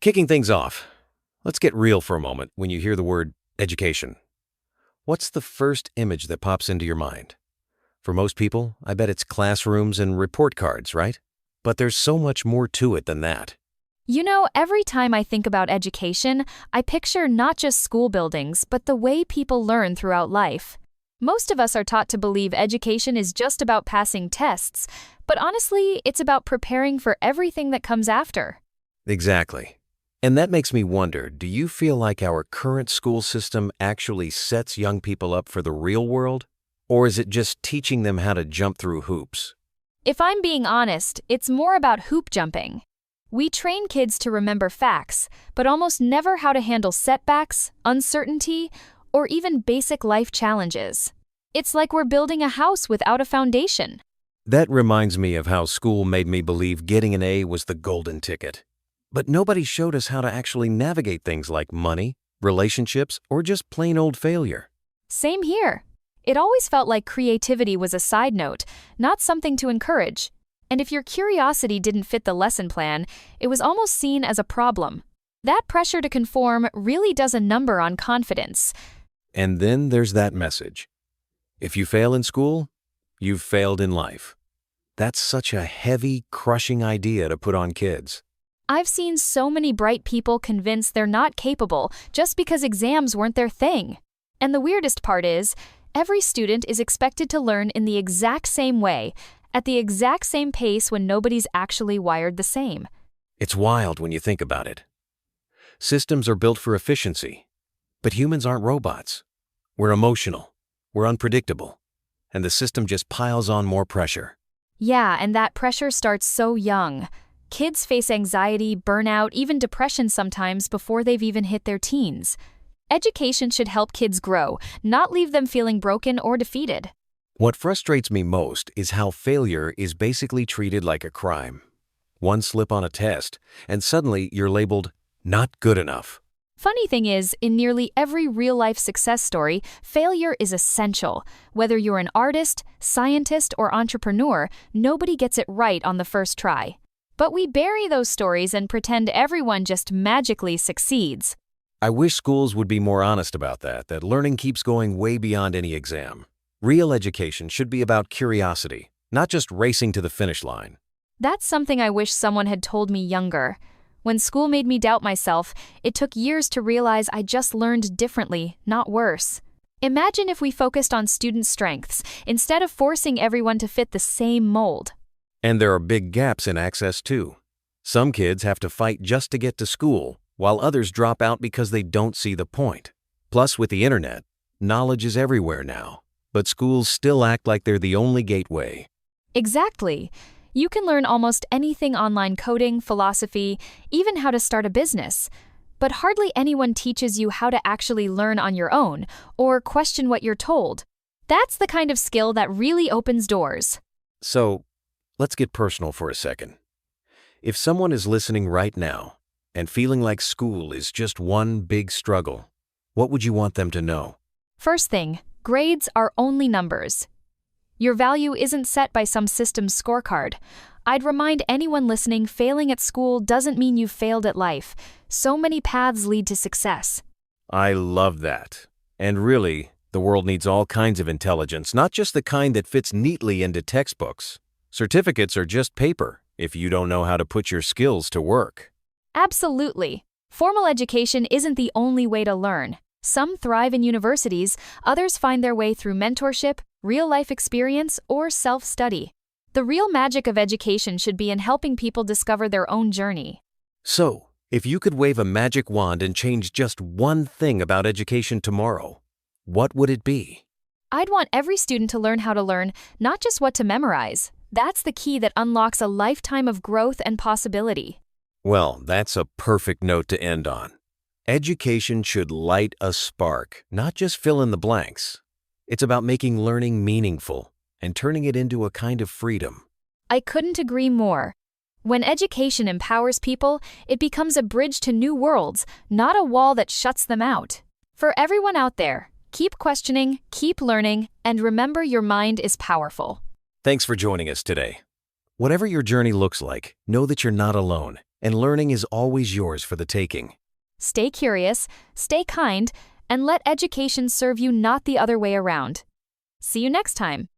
Kicking things off, let's get real for a moment when you hear the word education. What's the first image that pops into your mind? For most people, I bet it's classrooms and report cards, right? But there's so much more to it than that. You know, every time I think about education, I picture not just school buildings, but the way people learn throughout life. Most of us are taught to believe education is just about passing tests, but honestly, it's about preparing for everything that comes after. Exactly. And that makes me wonder, do you feel like our current school system actually sets young people up for the real world? Or is it just teaching them how to jump through hoops? If I'm being honest, it's more about hoop jumping. We train kids to remember facts, but almost never how to handle setbacks, uncertainty, or even basic life challenges. It's like we're building a house without a foundation. That reminds me of how school made me believe getting an A was the golden ticket. But nobody showed us how to actually navigate things like money, relationships, or just plain old failure. Same here. It always felt like creativity was a side note, not something to encourage. And if your curiosity didn't fit the lesson plan, it was almost seen as a problem. That pressure to conform really does a number on confidence. And then there's that message. If you fail in school, you've failed in life. That's such a heavy, crushing idea to put on kids. I've seen so many bright people convinced they're not capable just because exams weren't their thing. And the weirdest part is, every student is expected to learn in the exact same way, at the exact same pace when nobody's actually wired the same. It's wild when you think about it. Systems are built for efficiency, but humans aren't robots. We're emotional, we're unpredictable, and the system just piles on more pressure. Yeah, and that pressure starts so young. Kids face anxiety, burnout, even depression sometimes before they've even hit their teens. Education should help kids grow, not leave them feeling broken or defeated. What frustrates me most is how failure is basically treated like a crime. One slip on a test, and suddenly you're labeled not good enough. Funny thing is, in nearly every real-life success story, failure is essential. Whether you're an artist, scientist, or entrepreneur, nobody gets it right on the first try. But we bury those stories and pretend everyone just magically succeeds. I wish schools would be more honest about that learning keeps going way beyond any exam. Real education should be about curiosity, not just racing to the finish line. That's something I wish someone had told me younger. When school made me doubt myself, it took years to realize I just learned differently, not worse. Imagine if we focused on student strengths instead of forcing everyone to fit the same mold. And there are big gaps in access too. Some kids have to fight just to get to school, while others drop out because they don't see the point. Plus, with the internet, knowledge is everywhere now, but schools still act like they're the only gateway. Exactly. You can learn almost anything: online coding, philosophy, even how to start a business. But hardly anyone teaches you how to actually learn on your own or question what you're told. That's the kind of skill that really opens doors. So, let's get personal for a second. If someone is listening right now and feeling like school is just one big struggle, what would you want them to know? First thing, grades are only numbers. Your value isn't set by some system's scorecard. I'd remind anyone listening, failing at school doesn't mean you've failed at life. So many paths lead to success. I love that. And really, the world needs all kinds of intelligence, not just the kind that fits neatly into textbooks. Certificates are just paper if you don't know how to put your skills to work. Absolutely. Formal education isn't the only way to learn. Some thrive in universities, others find their way through mentorship, real-life experience, or self-study. The real magic of education should be in helping people discover their own journey. So, if you could wave a magic wand and change just one thing about education tomorrow, what would it be? I'd want every student to learn how to learn, not just what to memorize. That's the key that unlocks a lifetime of growth and possibility. Well, that's a perfect note to end on. Education should light a spark, not just fill in the blanks. It's about making learning meaningful and turning it into a kind of freedom. I couldn't agree more. When education empowers people, it becomes a bridge to new worlds, not a wall that shuts them out. For everyone out there, keep questioning, keep learning, and remember your mind is powerful. Thanks for joining us today. Whatever your journey looks like, know that you're not alone. and learning is always yours for the taking. Stay curious, stay kind, and let education serve you, not the other way around. See you next time.